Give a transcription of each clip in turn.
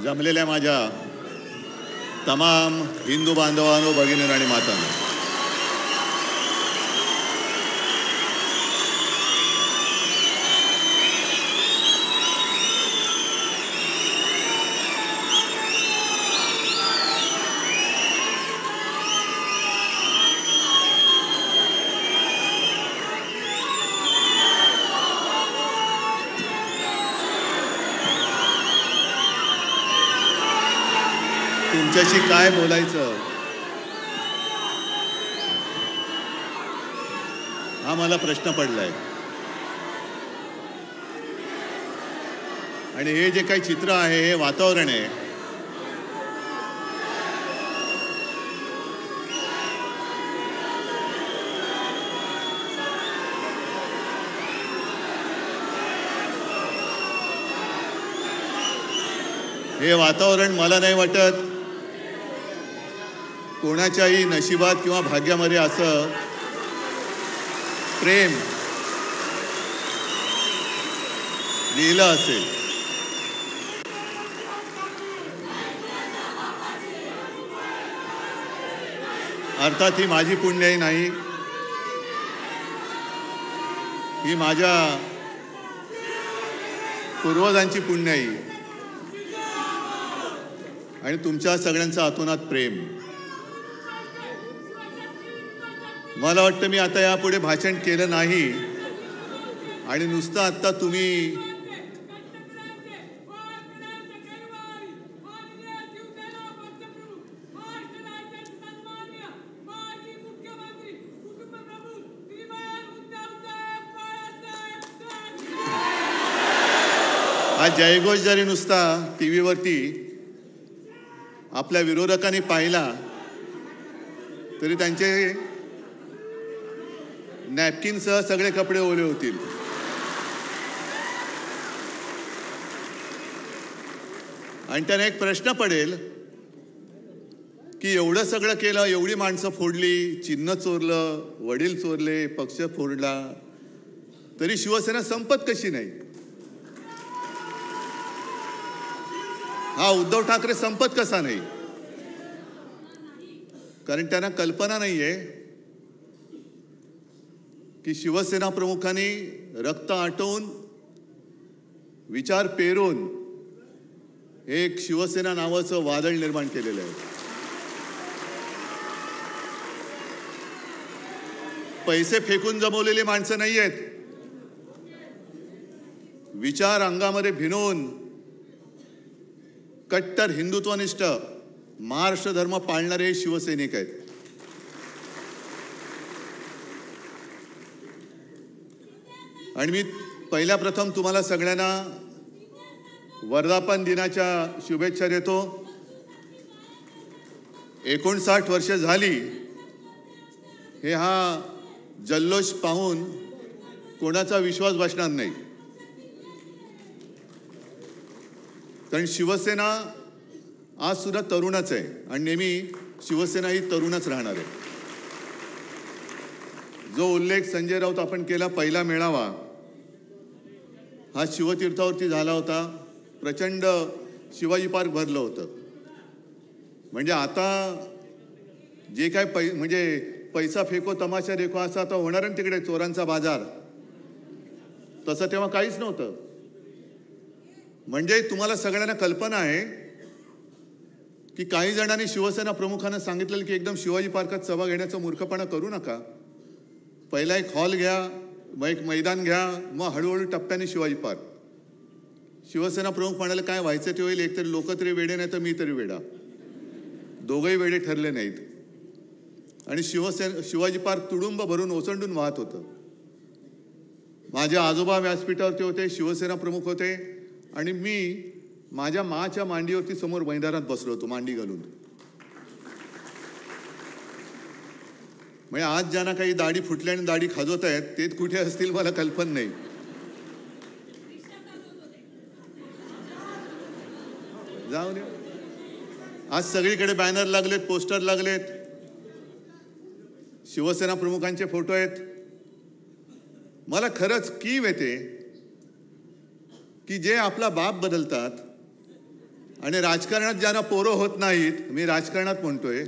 जमलेल्या माझ्या तमाम हिंदू बांधवांनो, भगिनींनो आणि मातांनो, तुमच्याशी काय बोलायचं हा मला प्रश्न पडलाय. आणि हे जे काही चित्र आहे, हे वातावरण आहे, हे वातावरण मला नाही वाटत कोणाच्याही नशिबात किंवा भाग्यामध्ये असं प्रेम लिहिलं असेल. अर्थात ही माझी पुण्याई नाही, ही माझ्या पूर्वजांची पुण्याई आणि तुमच्या सगळ्यांचं आतोनात प्रेम. मला वाटतं मी आता यापुढे भाषण केलं नाही आणि नुसतं आता तुम्ही हा जयघोष जरी नुसता टीव्हीवरती आपल्या विरोधकांनी पाहिला तरी त्यांचे नॅपकिनसह सगळे कपडे ओले होतील. आणि त्यांना एक प्रश्न पडेल की एवढं सगळं केलं, एवढी माणसं फोडली, चिन्ह चोरलं, वडील चोरले, पक्ष फोडला, तरी शिवसेना संपत कशी नाही? हा उद्धव ठाकरे संपत कसा नाही? कारण त्यांना कल्पना नाहीये की शिवसेना प्रमुखांनी रक्त आटवून, विचार पेरून एक शिवसेना नावाचं वादळ निर्माण केलेलं आहे. पैसे फेकून जमवलेली माणसं नाही आहेत. विचार अंगामध्ये भिनवून कट्टर हिंदुत्वनिष्ठ महाराष्ट्र धर्म पाळणारे शिवसैनिक आहेत. आणि मी पहिल्या प्रथम तुम्हाला सगळ्यांना वर्धापन दिनाच्या शुभेच्छा देतो. 59 वर्ष झाली हे हा जल्लोष पाहून कोणाचा विश्वास बसणार नाही. कारण शिवसेना आज सुद्धा तरुणच आहे आणि नेहमी शिवसेना ही तरुणच राहणार आहे. जो उल्लेख संजय राऊत आपण केला, पहिला मेळावा हा शिवतीर्थावरती झाला होता. प्रचंड शिवाजी पार्क भरलं होतं. म्हणजे आता जे काय म्हणजे पैसा फेको तमाशा देखो असं आता होणार आहे तिकडे, चोरांचा बाजार, तसं तेव्हा काहीच नव्हतं. म्हणजे तुम्हाला सगळ्यांना कल्पना आहे की काही जणांनी शिवसेना प्रमुखांना सांगितलेलं की एकदम शिवाजी पार्कात सभा घेण्याचा मूर्खपणा करू नका. पहिला एक हॉल घ्या, मग एक मैदान घ्या, मग हळूहळू टप्प्याने शिवाजी पार्क. शिवसेना प्रमुख म्हणाले काय व्हायचं ते होईल, एकतरी लोक तरी वेडे नाही तर मी तरी वेडा. दोघंही वेडे ठरले नाहीत. आणि शिवाजी पार्क तुडुंब भरून ओसंडून वाहत होतं. माझे आजोबा व्यासपीठावरती होते, शिवसेना प्रमुख होते आणि मी माझ्या माच्या मांडीवरती समोर मैदानात बसलो होतो, मांडी घालून. म्हणजे आज ज्यांना काही दाढी फुटल्या आणि दाढी खाजवत आहेत ते कुठे असतील मला कल्पना नाही. जाऊ दे. आज सगळीकडे बॅनर लागलेत, पोस्टर लागलेत, शिवसेना प्रमुखांचे फोटो आहेत. मला खरंच कीव येते की जे आपला बाप बदलतात आणि राजकारणात ज्यांना पोरं होत नाहीत, मी राजकारणात म्हणतोय,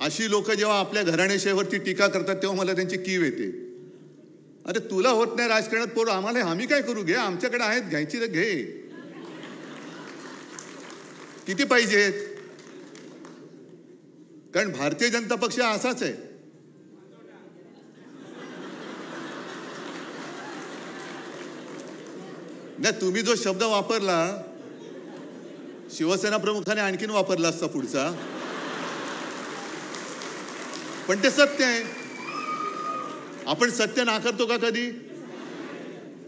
अशी लोक जेव्हा आपल्या घराण्याशाहीवरती टीका करतात तेव्हा मला त्यांची कीव येते. अरे तुला होत नाही राजकारणात पोरं, आम्हाला आम्ही काय करू? घे, आमच्याकडे आहेत, घ्यायची तर घे. किती पाहिजेत? कारण भारतीय जनता पक्ष असाच आहे. नाही, तुम्ही जो शब्द वापरला शिवसेना प्रमुखाने आणखीन वापरला असता पुढचा, पण ते सत्य आहे. आपण सत्य नाकारतो का कधी?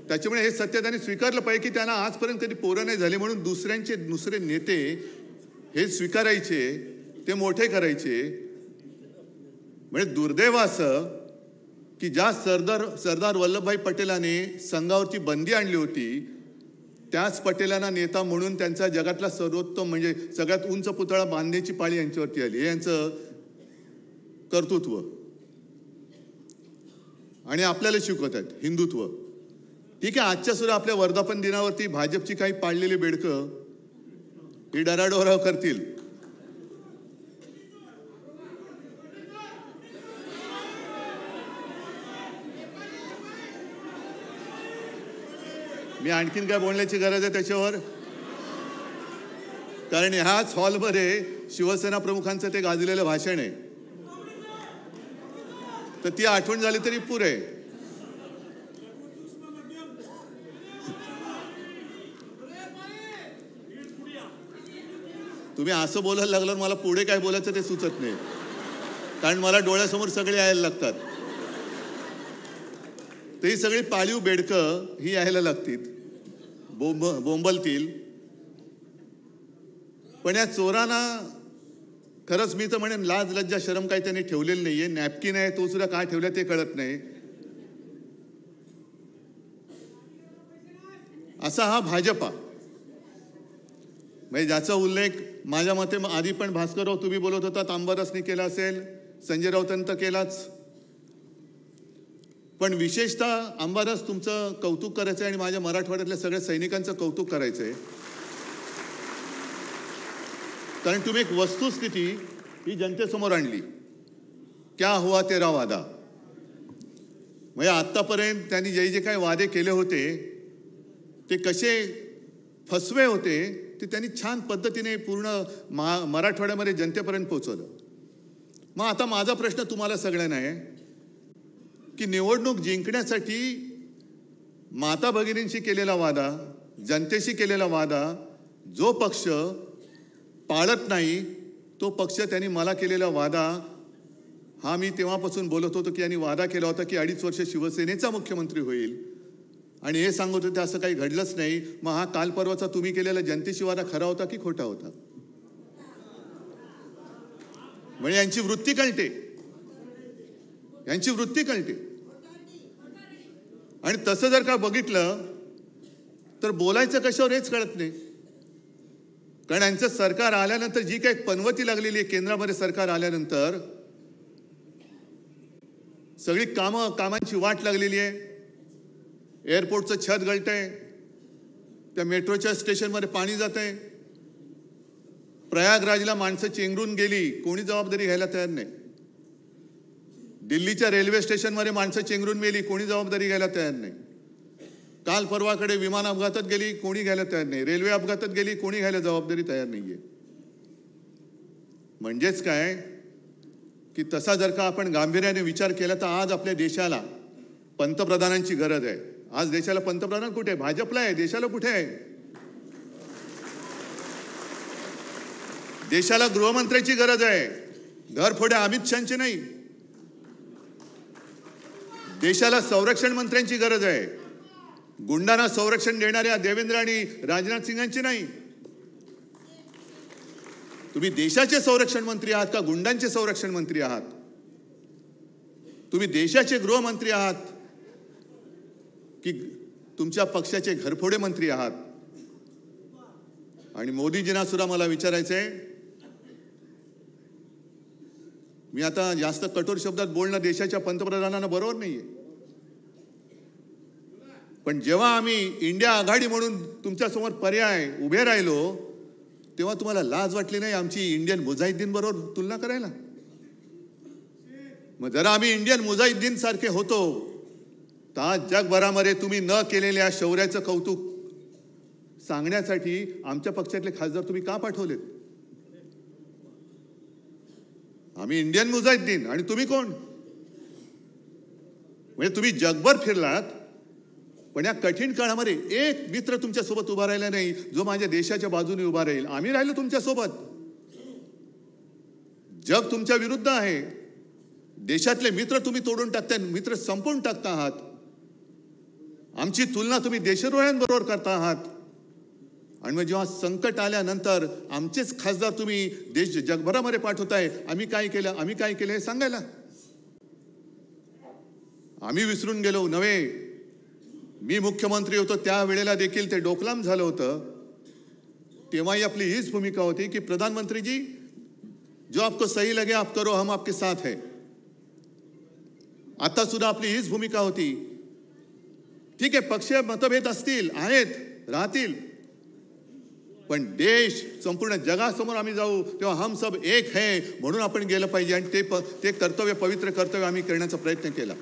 त्याच्यामुळे हे सत्य त्यांनी स्वीकारलं पाहिजे की त्यांना आजपर्यंत कधी पोरं नाही झाली, म्हणून दुसरे नेते हे स्वीकारायचे, ते मोठे करायचे. म्हणजे दुर्दैव असं की ज्या सरदार वल्लभभाई पटेलांनी संघावरती बंदी आणली होती, त्याच पटेलांना नेता म्हणून त्यांचा जगातला सर्वोत्तम म्हणजे सगळ्यात उंच पुतळा बांधण्याची पाळी यांच्यावरती आली. हे यांचं कर्तृत्व. आणि आपल्याला शिकवतात हिंदुत्व. ठीक आहे, आजच्या सुद्धा आपल्या वर्धापन दिनावरती भाजपची काही पाळलेली बेडकं ही डराडोराव करतील. मी आणखीन काय बोलण्याची गरज आहे त्याच्यावर? कारण ह्याच हॉलमध्ये शिवसेना प्रमुखांचं ते गाजलेलं भाषण आहे, तर ती आठवण झाली तरी पुरे. तुम्ही असं बोलायला लागल्यावर मला पुढे काय बोलायचं ते सुचत नाही, कारण मला डोळ्यासमोर सगळे यायला लागतात. तर ही सगळी पाळीव बेडकं ही यायला लागतील, बोंबलतील. पण या चोरांना खरंच मी तर म्हणेन लाज लज्जा शरम काही त्यांनी ठेवलेली नाहीये. नॅपकिन आहे तो सुद्धा काय ठेवला ते कळत नाही. असा हा भाजपा, म्हणजे ज्याचा उल्लेख माझ्या मते आधी पण भास्करराव तुम्ही बोलत होता, आंबारसने केला असेल, संजय राऊतांनी तर केलाच. पण विशेषतः आंबारस तुमचं कौतुक करायचं आणि माझ्या मराठवाड्यातल्या सगळ्या सैनिकांचं कौतुक करायचंय. कारण तुम्ही एक वस्तुस्थिती ही जनतेसमोर आणली. क्या हुआ तेरा वादा. म्हणजे आतापर्यंत त्यांनी जे काही वादे केले होते ते कसे फसवे होते ते त्यांनी छान पद्धतीने पूर्ण मराठवाड्यामध्ये जनतेपर्यंत पोहोचवलं. मग आता माझा प्रश्न तुम्हाला सगळ्यांना आहे की निवडणूक जिंकण्यासाठी माता भगिनींशी केलेला वादा, जनतेशी केलेला वादा जो पक्ष पाळत नाही तो पक्ष त्यांनी मला केलेला वादा हा मी तेव्हापासून बोलत होतो की यांनी वादा केला होता की 2.5 वर्ष शिवसेनेचा मुख्यमंत्री होईल आणि हे सांगत होते असं काही घडलंच नाही. मग हा काल परवाचा तुम्ही केलेला जनतेशी वादा खरा होता की खोटा होता? म्हणजे यांची वृत्ती कळते, यांची वृत्ती कळते. आणि तसं जर का बघितलं तर बोलायचं कशावर हेच कळत नाही. कारण यांचं सरकार आल्यानंतर जी काही पनवती लागलेली आहे, केंद्रामध्ये सरकार आल्यानंतर सगळी कामांची वाट लागलेली आहे. एअरपोर्टचं छत गळतंय, त्या मेट्रोच्या स्टेशनमध्ये पाणी जातंय, प्रयागराजला माणसं चेंगरून गेली, कोणी जबाबदारी घ्यायला तयार नाही. दिल्लीच्या रेल्वे स्टेशनमध्ये माणसं चेंगरून गेली, कोणी जबाबदारी घ्यायला तयार नाही. काल परवाकडे विमान अपघातात गेली, कोणी घ्यायला तयार नाही. रेल्वे अपघातात गेली, कोणी घ्यायला जबाबदारी तयार नाहीये. म्हणजेच काय की तसा जर का आपण गांभीर्याने विचार केला तर आज आपल्या देशाला पंतप्रधानांची गरज आहे. आज देशाला पंतप्रधान कुठे आहे? भाजपला आहे. देशाला कुठे आहे? देशाला गृहमंत्र्याची गरज आहे, घरफोड्या अमित शहाची नाही. देशाला संरक्षण मंत्र्यांची गरज आहे, गुंडांना संरक्षण देणाऱ्या देवेंद्र आणि राजनाथ सिंगांची नाही. तुम्ही देशाचे संरक्षण मंत्री आहात का गुंडांचे संरक्षण मंत्री आहात? तुम्ही देशाचे गृहमंत्री आहात की तुमच्या पक्षाचे घरफोडे मंत्री आहात? आणि मोदीजींना सुद्धा मला विचारायचंय, मी आता जास्त कठोर शब्दात बोलणं देशाच्या पंतप्रधानांना बरोबर नाहीये. पण जेव्हा आम्ही इंडिया आघाडी म्हणून तुमच्यासमोर पर्याय उभे राहिलो तेव्हा तुम्हाला लाज वाटली नाही आमची इंडियन मुजाहिद्दीन बरोबर तुलना करायला? मग जरा आम्ही इंडियन मुजाहिद्दीन सारखे होतो तर जगभरामध्ये तुम्ही न केलेल्या शौर्याचं कौतुक सांगण्यासाठी आमच्या पक्षातले खासदार तुम्ही का पाठवलेत? आम्ही इंडियन मुजाहिद्दीन आणि तुम्ही कोण? म्हणजे तुम्ही जगभर फिरलात पण या कठीण काळामध्ये एक मित्र तुमच्या सोबत उभा राहिला नाही जो माझ्या देशाच्या बाजूने उभा राहील. आम्ही राहिलो तुमच्या सोबत. जग तुमच्या विरुद्ध आहे. देशातले मित्र तुम्ही तोडून टाकताय, मित्र संपवून टाकता आहात. आमची तुलना तुम्ही देशद्रोह्यांबरोबर करता आहात. आणि मग जेव्हा संकट आल्यानंतर आमचेच खासदार तुम्ही देश जगभरामध्ये पाठवताय, आम्ही काय केलं आम्ही काय केलं हे सांगायला. आम्ही विसरून गेलो नव्हे. मी मुख्यमंत्री होतो त्यावेळेला देखील ते डोकलाम झालं होतं. तेव्हाही आपली हीच भूमिका होती की प्रधानमंत्री जी जो आपको सही लगे आप करो, हम आपके साथ है. आता सुद्धा आपली हीच भूमिका होती. ठीक आहे, पक्षीय मतभेद असतील, आहेत, राहतील, पण देश संपूर्ण जगासमोर आम्ही जाऊ तेव्हा हम सब एक है म्हणून आपण गेलं पाहिजे. आणि ते कर्तव्य, पवित्र कर्तव्य आम्ही करण्याचा प्रयत्न केला.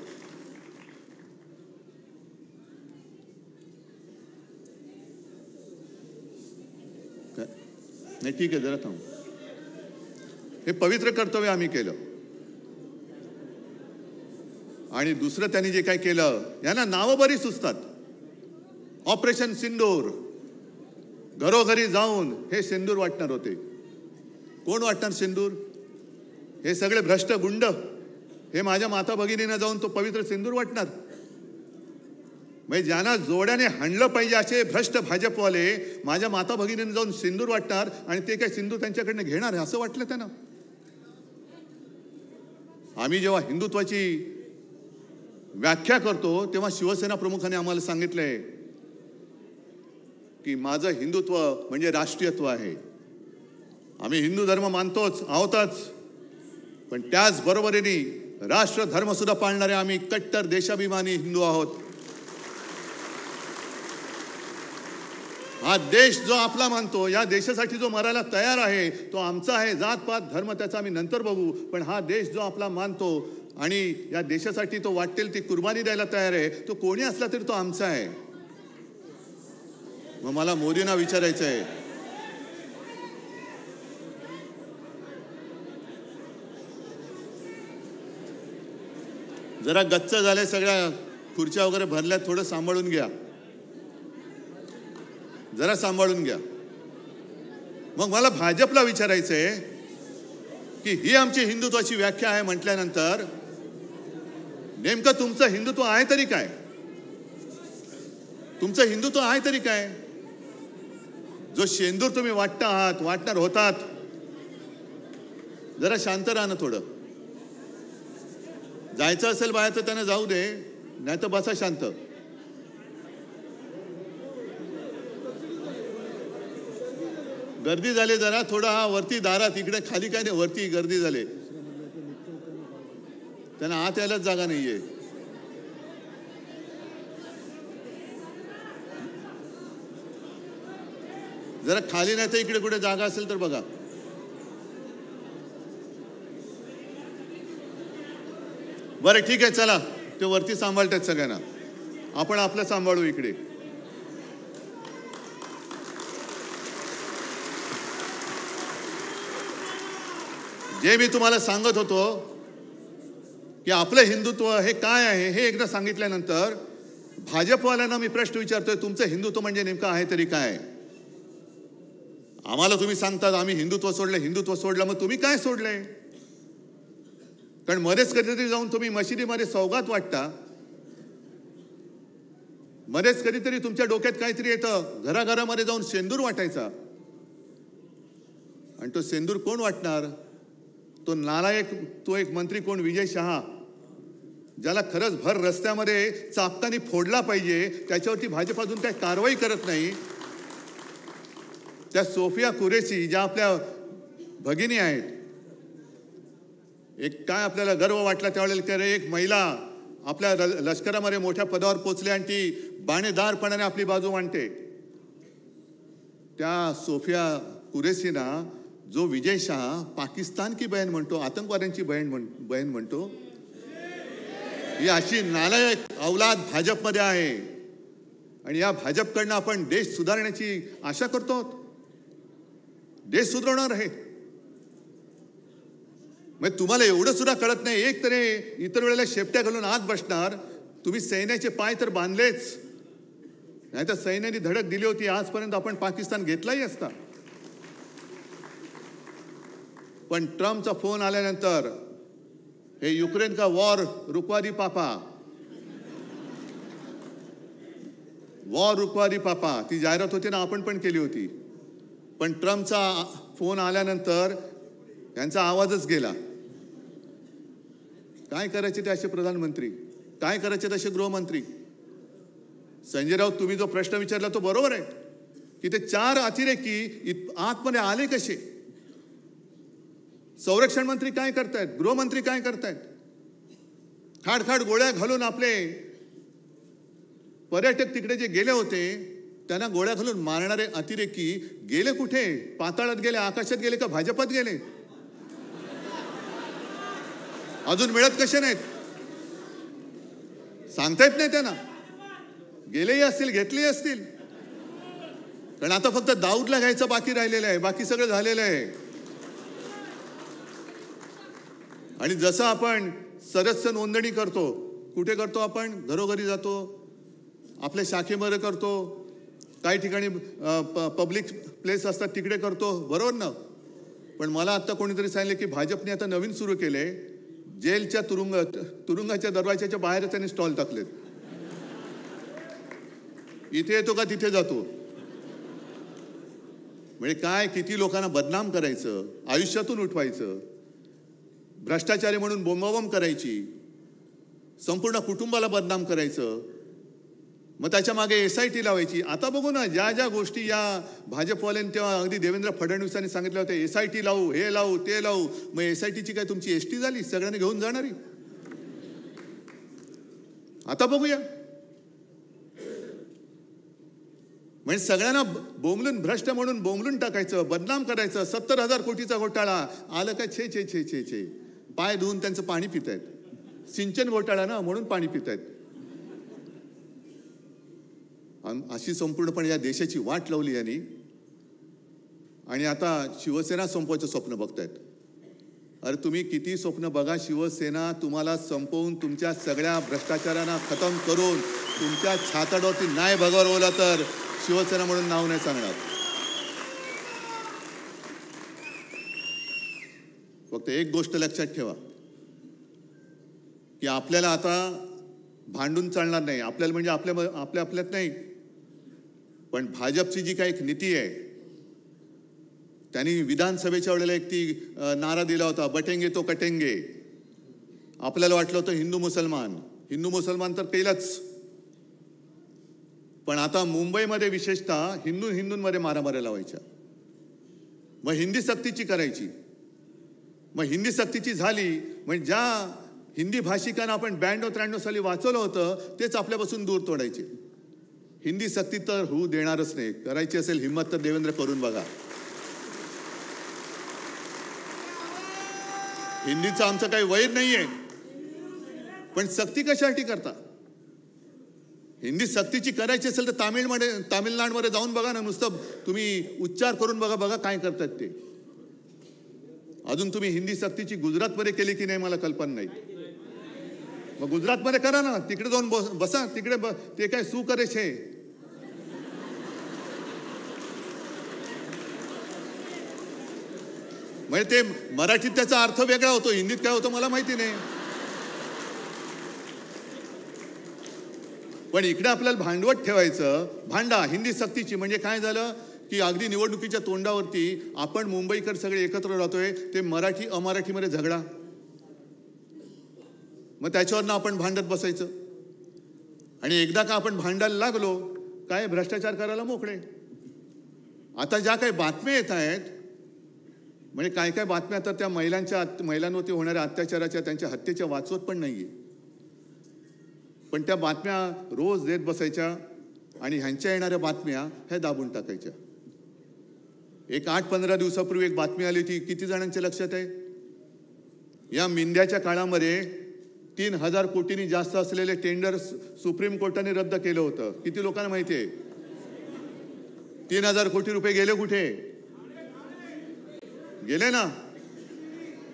नाही ठीक आहे, जरा थांब. हे पवित्र कर्तव्य आम्ही केलं. आणि दुसरं त्यांनी जे काय केलं, यांना नावं बरी सुचतात. ऑपरेशन सिंदूर, घरोघरी जाऊन हे सिंदूर वाटणार होते. कोण वाटणार सिंदूर? हे सगळे भ्रष्ट गुंड. हे माझ्या माता भगिनींना जाऊन तो पवित्र सिंदूर वाटणार. म्हणजे ज्यांना जोड्याने हाणलं पाहिजे असे भ्रष्ट भाजपवाले माझ्या माता भगिनींना जाऊन सिंदूर वाटणार आणि ते काय सिंदूर त्यांच्याकडनं घेणार असं वाटलं त्यांना. आम्ही जेव्हा हिंदुत्वाची व्याख्या करतो तेव्हा शिवसेना प्रमुखाने आम्हाला सांगितलंय की माझं हिंदुत्व म्हणजे राष्ट्रीयत्व आहे. आम्ही हिंदू धर्म मानतोच आहोतच, पण त्याच बरोबरीने राष्ट्र धर्म सुद्धा पाळणारे आम्ही कट्टर देशाभिमानी हिंदू आहोत. हा देश जो आपला मानतो, या देशासाठी जो मरायला तयार आहे तो आमचा आहे. जात पात धर्म त्याचा आम्ही नंतर बघू, पण हा देश जो आपला मानतो आणि या देशासाठी तो वाटेल ती कुर्बानी द्यायला तयार आहे, तो कोणी असला तरी तो आमचा आहे. मग मला मोदींना विचारायचं आहे, जरा गच्च झाले, सगळ्या खुर्च्या वगैरे भरल्या, थोडं सांभाळून घ्या, जरा सांभाळून घ्या. मग मला भाजपला विचारायचंय की ही आमची हिंदुत्वाची व्याख्या आहे म्हटल्यानंतर नेमकं तुमचं हिंदुत्व आहे तरी काय? तुमचं हिंदुत्व आहे तरी काय? जो शेंदूर तुम्ही वाटता आहात, वाटणार होतात, जरा शांत राहा ना थोडं. जायचं असेल बाहेर तर त्यांना जाऊ दे, नाही तर बसा शांत. गर्दी झाली जरा, थोडा हा वरती दारात, इकडे खाली काय नाही, वरती गर्दी झाली, त्यांना आत यायलाच जागा नाहीये. जरा खाली नाही तर इकडे कुठे जागा असेल तर बघा. बरं ठीक आहे, चला, ते वरती सांभाळतात सगळ्यांना, आपण आपलं सांभाळू इकडे. जे मी तुम्हाला सांगत होतो की आपलं हिंदुत्व हे काय आहे हे एकदा सांगितल्यानंतर भाजपवाल्यांना मी प्रश्न विचारतोय, तुमचं हिंदुत्व म्हणजे नेमकं आहे तरी काय? आम्हाला तुम्ही सांगतात आम्ही हिंदुत्व सोडलं, हिंदुत्व सोडलं, मग तुम्ही काय सोडलंय? कारण मध्येच कधीतरी जाऊन तुम्ही मशिदीमध्ये सौगात वाटता, मध्येच कधीतरी तुमच्या डोक्यात काहीतरी येतं, घराघरामध्ये जाऊन शेंदूर वाटायचा. आणि तो शेंदूर कोण वाटणार? तो नालायक, तो एक मंत्री कोण, विजय शहा, ज्याला खरंच भर रस्त्यामध्ये चापकानी फोडला पाहिजे, त्याच्यावरती भाजप अजून काही कारवाई करत नाही. त्या सोफिया कुरेशी ज्या आपल्या भगिनी आहेत, एक काय आपल्याला गर्व वाटला त्यावेळेला की एक महिला आपल्या लष्करामध्ये मोठ्या पदावर पोचले आणि ती बाणेदारपणाने आपली बाजू मांडते. त्या सोफिया कुरेशीना जो विजय शाह पाकिस्तान की बहन म्हणतो, आतंकवाद्यांची बहीण म्हणतो, ही अशी नालायक औलाद भाजपमध्ये आहे. आणि या भाजपकडनं आपण देश सुधारण्याची आशा करतो. देश सुधारणार आहे. मग तुम्हाला एवढं सुद्धा कळत नाही. एक तरी इतर वेळेला शेपट्या घालून आत बसणार. तुम्ही सैन्याचे पाय तर बांधलेच, नाही तर सैन्याने धडक दिली होती आजपर्यंत आपण पाकिस्तान घेतलाही असता. पण ट्रम्पचा फोन आल्यानंतर हे युक्रेन का वॉर रुकवा दी पापा, वॉर रुकवा दी पापा, ती जाहिरात होती ना, आपण पण केली होती. पण ट्रम्पचा फोन आल्यानंतर यांचा आवाजच गेला. काय करायचे ते असे प्रधानमंत्री, काय करायचे तसे गृहमंत्री. संजय राऊत, तुम्ही जो प्रश्न विचारला तो बरोबर आहे की ते 4 अतिरेकी आतमध्ये आले कसे. संरक्षण मंत्री काय करतायत, गृहमंत्री काय करतायत. खाड गोळ्या घालून आपले पर्यटक तिकडे जे गेले होते त्यांना गोळ्या घालून मारणारे अतिरेकी गेले कुठे. पाताळात गेले, आकाशात गेले का भाजपात गेले. अजून मिळत कसे नाहीत सांगता येत नाही त्यांना. गेलेही असतील, घेतलेही असतील. कारण आता फक्त दाऊदला घ्यायचं बाकी राहिलेलं आहे, बाकी सगळं झालेलं आहे. आणि जसं आपण सदस्य नोंदणी करतो, कुठे करतो आपण, घरोघरी जातो, आपल्या शाखेमध्ये करतो, काही ठिकाणी पब्लिक प्लेस असतात तिकडे करतो, बरोबर ना. पण मला आता कोणीतरी सांगितले की भाजपने आता नवीन सुरू केले, जेलच्या तुरुंगाच्या दरवाजाच्या बाहेर त्यांनी स्टॉल टाकलेत. इथे येतो का तिथे जातो. म्हणजे काय, किती लोकांना बदनाम करायचं, आयुष्यातून उठवायचं, भ्रष्टाचारी म्हणून बोंबाबोंब करायची, संपूर्ण कुटुंबाला बदनाम करायचं, मग त्याच्या मागे SIT लावायची. आता बघू ना, ज्या ज्या गोष्टी या भाजपवाल्यांनी तेव्हा अगदी देवेंद्र फडणवीसांनी सांगितलं होतं, SIT लावू, हे लावू, ते लावू. मग SITची काय तुमची ST झाली, सगळ्यांनी घेऊन जाणारी. आता बघूया. म्हणजे सगळ्यांना बोंबलून, भ्रष्ट म्हणून बोंबलून टाकायचं, बदनाम करायचं. 70,000 कोटीचा घोटाळा आलं काय, छे छे छे छे छे, पाय धुवून त्यांचं पाणी पितायत. सिंचन घोटाळा ना, म्हणून पाणी पितायत. अशी संपूर्णपणे या देशाची वाट लावली यांनी. आणि आता शिवसेना संपवायचं स्वप्न बघतायत. अरे तुम्ही किती स्वप्न बघा, शिवसेना तुम्हाला संपवून, तुमच्या सगळ्या भ्रष्टाचारांना खतम करून, तुमच्या छाताडावरती नाही भगवला तर शिवसेना म्हणून नाव नाही सांगणार. फक्त एक गोष्ट लक्षात ठेवा की आपल्याला आता भांडून चालणार नाही. आपल्याला म्हणजे आपल्यात नाही, पण भाजपची जी काही एक नीती आहे, त्यांनी विधानसभेच्या वेळेला एक ती नारा दिला होता, बटेंगे तो कटेंगे. आपल्याला वाटलं होतं हिंदू मुसलमान तर केलंच. पण आता मुंबईमध्ये विशेषतः हिंदूंमध्ये मारामाऱ्या लावायच्या. मग हिंदी सक्तीची करायची. मग हिंदी सक्तीची झाली म्हणजे ज्या हिंदी भाषिकांना आपण 92-93 साली वाचवलं होतं तेच आपल्यापासून दूर तोडायचे. हिंदी सक्ती तर होऊ देणारच नाही. करायची असेल हिम्मत तर देवेंद्र करून बघा. हिंदीचं आमचं काही वैर नाहीये, पण सक्ती कशासाठी करता. हिंदी सक्तीची करायची असेल तर तामिळनाडूमध्ये जाऊन बघा ना, नुसतं तुम्ही उच्चार करून बघा काय करतात ते. अजून तुम्ही हिंदी सक्तीची गुजरातमध्ये केली की नाही मला कल्पना नाही. मग गुजरातमध्ये करा ना, तिकडे जाऊन बसा, तिकडे ते काय सू करे छे. म्हणजे ते मराठीत त्याचा अर्थ वेगळा होतो, हिंदीत काय होतो मला माहिती नाही. पण इकडे आपल्याला भांडवट ठेवायचं, भांडा हिंदी सक्तीची. म्हणजे काय झालं की अगदी निवडणुकीच्या तोंडावरती आपण मुंबईकर सगळे एकत्र राहतोय, ते मराठी अमराठीमध्ये झगडा, मग त्याच्यावरनं आपण भांडत बसायचं. आणि एकदा का आपण भांडायला लागलो काय भ्रष्टाचार करायला मोकळे. आता ज्या काही बातम्या येत आहेत, म्हणजे काय काय बातम्या तर त्या महिलांवरती होणाऱ्या अत्याचाराच्या, त्यांच्या हत्येच्या वाचवत पण नाहीये. पण त्या बातम्या रोज देत बसायच्या आणि ह्यांच्या येणाऱ्या बातम्या ह्या दाबून टाकायच्या. एक 8-15 दिवसापूर्वी एक बातमी आली होती, किती जणांच्या लक्षात आहे? या मिंद्याच्या काळामध्ये 3,000 कोटींनी जास्त असलेले टेंडर सुप्रीम कोर्टाने रद्द केलं होतं. किती लोकांना माहिती आहे? 3,000 कोटी रुपये गेले कुठे? गेले ना.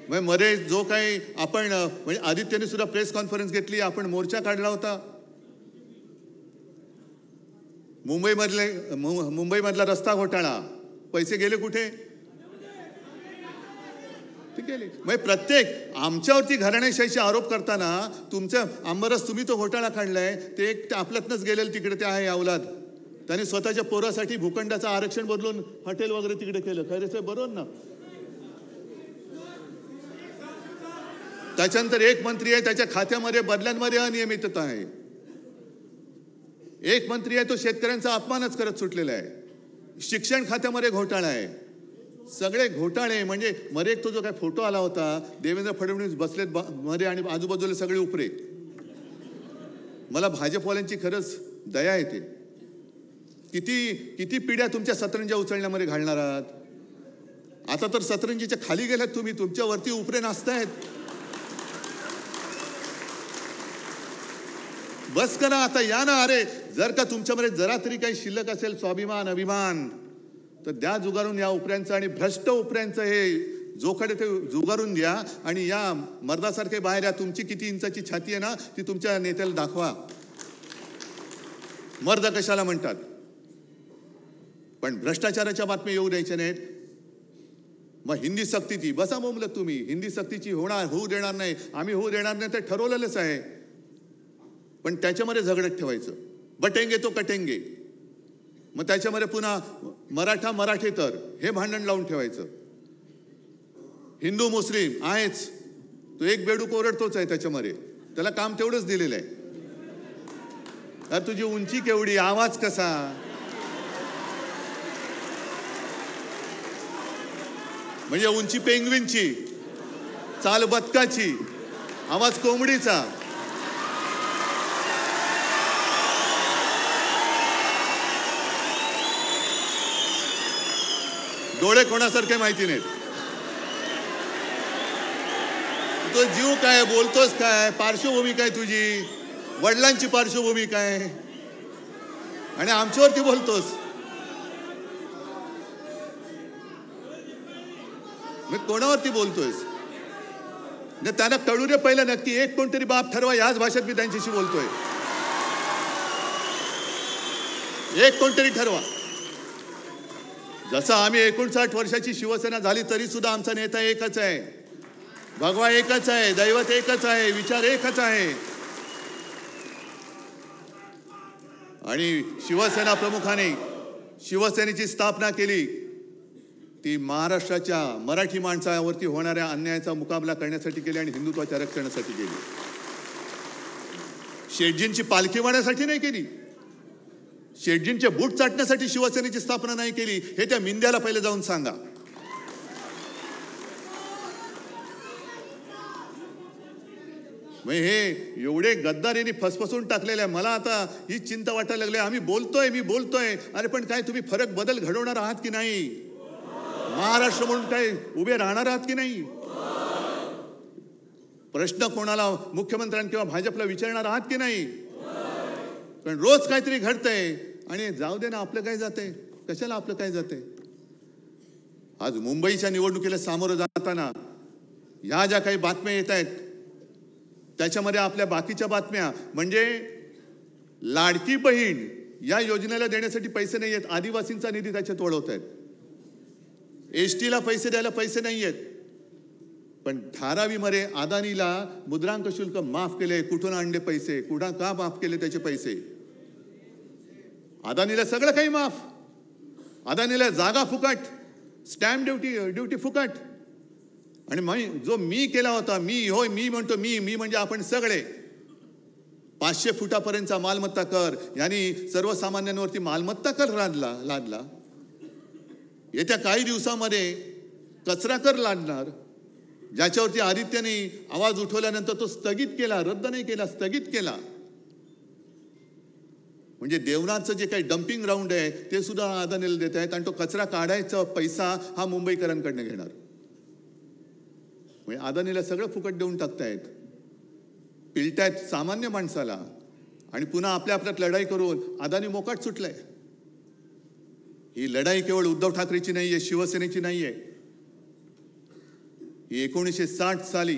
मग मध्ये जो काही आपण म्हणजे आदित्यने सुद्धा प्रेस कॉन्फरन्स घेतली, आपण मोर्चा काढला होता. मुंबईमधला रस्ता घोटाळा, पैसे गेले कुठे? ते गेले. मग प्रत्येक आमच्यावरती घराणेशाहीचे आरोप करताना तुमच्या आंबरस तुम्ही तो घोटाळा काढलाय, ते एक आपल्यातनच गेलेलं तिकडे ते आहे अवलाद. त्यांनी स्वतःच्या पोरासाठी भूखंडाचं आरक्षण बदलून हॉटेल वगैरे तिकडे केलं. खरंच बरोबर ना. त्याच्यानंतर एक मंत्री आहे, त्याच्या खात्यामध्ये बदल्यांमध्ये अनियमितता आहे. एक मंत्री आहे, तो शेतकऱ्यांचा अपमानच करत सुटलेला आहे. शिक्षण खात्यामध्ये घोटाळा आहे. सगळे घोटाळे म्हणजे मध्ये एक तो जो काय फोटो आला होता, देवेंद्र फडणवीस बसलेत मध्ये आणि आजूबाजूला सगळे उपरे. मला भाजपवाल्यांची खरंच दया येते. किती पिढ्या तुमच्या सतरंज्या उचलण्यामध्ये घालणार आहात? आता तर सतरंजीच्या खाली गेल्यात तुम्ही, तुमच्यावरती उपरे नाचतायत. बस करा आता, या ना. अरे जर का तुमच्यामध्ये जरा तरी काही शिल्लक असेल स्वाभिमान अभिमान, तर द्या जुगारून या उपऱ्यांचं आणि भ्रष्ट उपऱ्यांचं हे जोखडे ते जुगारून द्या. आणि या मर्दासारखे बाहेर या. तुमची किती इंचाची छाती आहे ना, ती तुमच्या नेत्याला दाखवा. मर्द कशाला म्हणतात? पण भ्रष्टाचाराच्या बातम्या येऊ द्यायच्या नाहीत. मग हिंदी सक्तीची बसा बोंबलत तुम्ही. हिंदी सक्तीची होऊ देणार नाही, आम्ही होऊ देणार नाही, ते ठरवलेलंच आहे. पण त्याच्यामध्ये झगडत ठेवायचं. बटेंगे तो कटेंगे. मग त्याच्यामध्ये पुन्हा मराठा मराठेतर हे भांडण लावून ठेवायचं. हिंदू मुस्लिम आहेच, तो एक बेडूक ओरडतोच आहे त्याच्यामध्ये. त्याला काम तेवढंच दिलेलं आहे. अरे तुझी उंची केवढी, आवाज कसा, म्हणजे उंची पेंग्विनची, चाल बदकाची, आवाज कोंबडीचा. डोळे कोणासारखे माहिती नाहीत. तो जीव काय, बोलतोस काय, पार्श्वभूमी काय तुझी, वडिलांची पार्श्वभूमी काय, आणि आमच्यावरती बोलतोस. मी कोणावरती बोलतोयस? त्यांना कळू दे पहिलं नक्की. एक कोणतरी बाप ठरवा. याच भाषेत मी त्यांच्याशी बोलतोय. एक कोणतरी ठरवा. जसं आम्ही 59 वर्षाची शिवसेना झाली तरी सुद्धा आमचा नेता एकच आहे, भगवा एकच आहे, दैवत एकच आहे, विचार एकच आहे. आणि शिवसेना प्रमुखाने शिवसेनेची स्थापना केली ती महाराष्ट्राच्या मराठी माणसावरती होणाऱ्या अन्यायाचा मुकाबला करण्यासाठी केली आणि हिंदुत्वाच्या रक्षणासाठी केली. शेटजींची पालखी वाढण्यासाठी नाही केली. शेटजींचे बूट चाटण्यासाठी शिवसेनेची स्थापना नाही केली. हे त्या मिंद्याला पहिले जाऊन सांगा. हे एवढे गद्दारीने फसफसून टाकलेले आहे. मला आता ही चिंता वाटायला लागली. आम्ही बोलतोय, मी बोलतोय, अरे पण काय तुम्ही फरक बदल घडवणार आहात की नाही? महाराष्ट्र म्हणून काय उभे राहणार आहात की नाही? प्रश्न कोणाला, मुख्यमंत्र्यांना किंवा भाजपला विचारणार आहात की नाही? पण रोज काहीतरी घडतंय आणि जाऊ दे ना, आपलं काय जातंय, कशाला आपलं काय जातंय. आज मुंबईच्या निवडणुकीला सामोरं जाताना ह्या ज्या काही बातम्या येत आहेत त्याच्यामध्ये आपल्या बाकीच्या बातम्या म्हणजे लाडकी बहीण या योजनेला देण्यासाठी पैसे नाही आहेत, आदिवासींचा निधी त्याच्यात वळवत आहेत. एसटीला पैसे द्यायला पैसे नाही आहेत, पण धारावीमध्ये अदानीला मुद्रांक शुल्क माफ केले. कुठून आणले पैसे, कुठं का माफ केले त्याचे पैसे? अदानीला सगळं काही माफ. अदानीला जागा फुकट, स्टॅम्प ड्युटी फुकट. आणि जो मी केला होता, मी म्हणतो, मी म्हणजे आपण सगळे 500 फुटापर्यंतचा मालमत्ता कर, यांनी सर्वसामान्यांवरती मालमत्ता कर लादला. येत्या काही दिवसामध्ये कचरा कर लादणार, ज्याच्यावरती आदित्यने आवाज उठवल्यानंतर तो स्थगित केला, रद्द नाही केला, स्थगित केला. म्हणजे देवनाथचं जे काही डम्पिंग ग्राउंड आहे ते सुद्धा अदानीला देत आहेत आणि तो कचरा काढायचा पैसा हा मुंबईकरांकडनं घेणार. म्हणजे अदानीला सगळं फुकट देऊन टाकतायत, पिलतायत सामान्य माणसाला आणि पुन्हा आपल्या आपल्यात लढाई करून अदानी मोकाट सुटलाय. ही लढाई केवळ उद्धव ठाकरेची नाहीये, शिवसेनेची नाहीये. ही 1960 साली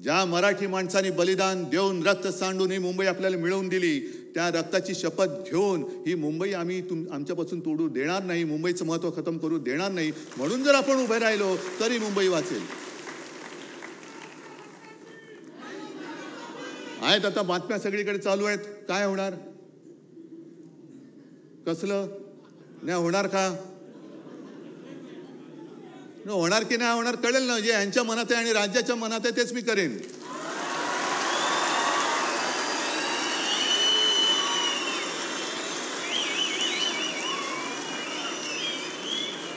ज्या मराठी माणसांनी बलिदान देऊन रक्त सांडून ही मुंबई आपल्याला मिळवून दिली, त्या रक्ताची शपथ घेऊन ही मुंबई आम्ही आमच्यापासून तोडू देणार नाही, मुंबईचं महत्त्व खतम करू देणार नाही. म्हणून जर आपण उभे राहिलो तरी मुंबई वाचेल. आहेत आता बातम्या सगळीकडे चालू आहेत. काय होणार? कसलं नाही होणार का? होणार की नाही होणार कळेल ना. जे यांच्या मनात आहे आणि राज्याच्या मनात आहे तेच मी करेन.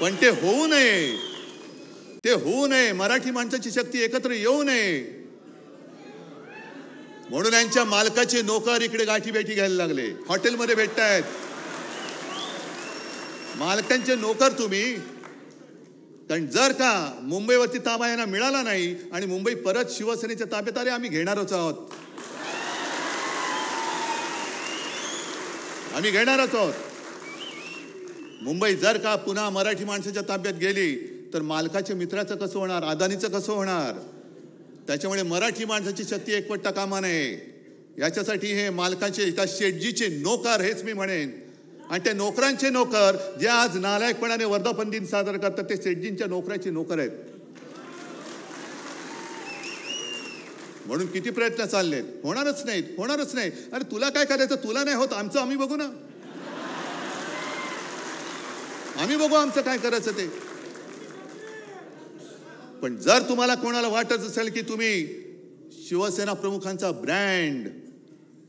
पण ते होऊ नये, ते होऊ नये. मराठी माणसाची शक्ती एकत्र येऊ नये म्हणून यांच्या मालकाचे नोकर इकडे गाठी भेटी घ्यायला लागले, हॉटेलमध्ये भेटतायत. मालकांचे नोकर तुम्ही. कारण जर का मुंबईवरती ताबा यांना मिळाला नाही आणि मुंबई परत शिवसेनेच्या ताब्यात आले, आम्ही घेणारच आहोत, आम्ही घेणारच आहोत. मुंबई जर का पुन्हा मराठी माणसाच्या ताब्यात गेली तर मालकाच्या मित्राचं कसं होणार, अदानीचं कसं होणार? त्याच्यामुळे मराठी माणसाची शक्ती एकवटता कामा नये. याच्यासाठी हे मालकाचे त्या शेटजीचे नोकर, हेच मी म्हणेन, आणि त्या नोकरांचे नोकर जे आज नालायकपणाने वर्धापन दिन साजरा करतात ते शेटजींच्या नोकराचे नोकर आहेत. म्हणून किती प्रयत्न चाललेत, होणारच नाहीत, होणारच नाही. अरे तुला काय करायचं, तुला नाही होत, आमचं आम्ही बघू ना, आम्ही बघू आमचं काय करायचं ते. पण जर तुम्हाला कोणाला वाटत असेल की तुम्ही शिवसेना प्रमुखांचा ब्रँड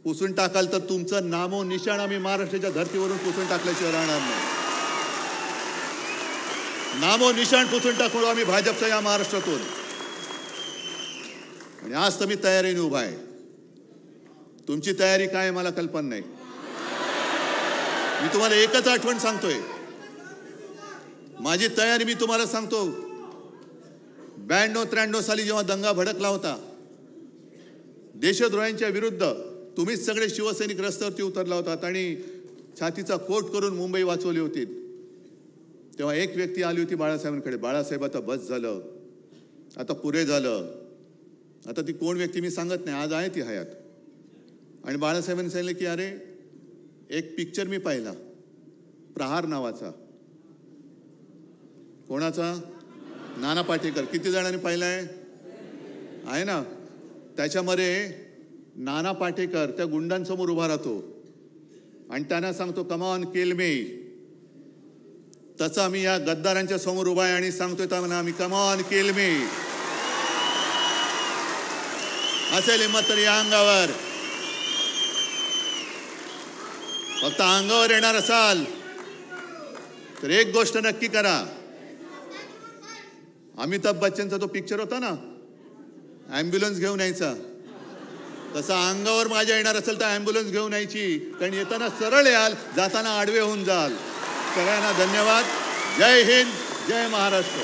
पुसून टाकाल तर तुमचं नामो निशाण आम्ही महाराष्ट्राच्या धर्तीवरून पुसून टाकल्याशिवाय राहणार नाही. नामो निशाण पुसून टाकू आम्ही भाजपच्या या महाराष्ट्रातून. आणि आज तर मी तयारीने उभा आहे. तुमची तयारी काय मला कल्पना नाही. मी तुम्हाला एकच आठवण सांगतोय, माझी तयारी मी तुम्हाला सांगतो. 92-93 साली जेव्हा दंगा भडकला होता देशद्रोह्यांच्या विरुद्ध, तुम्हीच सगळे शिवसैनिक रस्त्यावरती उतरला होतात आणि छातीचा कोट करून मुंबई वाचवली होती. तेव्हा एक व्यक्ती आली होती बाळासाहेबांकडे, बाळासाहेब आता बस झालं, आता पुरे झालं. आता ती कोण व्यक्ती मी सांगत नाही, आज आहे ती हयात. आणि बाळासाहेबांनी सांगितलं की अरे एक पिक्चर मी पाहिला, प्रहार नावाचा. कोणाचा? नाना पाटेकर. किती जणांनी पाहिलाय? आहे ना. त्याच्यामध्ये नाना पाटेकर त्या गुंडांसमोर उभा राहतो आणि त्यांना सांगतो कम ऑन किल मी. तसं आम्ही या गद्दारांच्या समोर उभा आहे आणि सांगतोय त्यांना आम्ही कम ऑन किल मी. असेल हिंमत तर या अंगावर, फक्त अंगावर येणार असाल तर एक गोष्ट नक्की करा. अमिताभ बच्चनचा तो पिक्चर होता ना, ॲम्ब्युलन्स घेऊन यायचा, तसा अंगावर माझ्या येणार असेल तर ॲम्ब्युलन्स घेऊन यायची. कारण येताना सरळ याल, जाताना आडवे होऊन जाल. सगळ्यांना धन्यवाद. जय हिंद, जय महाराष्ट्र.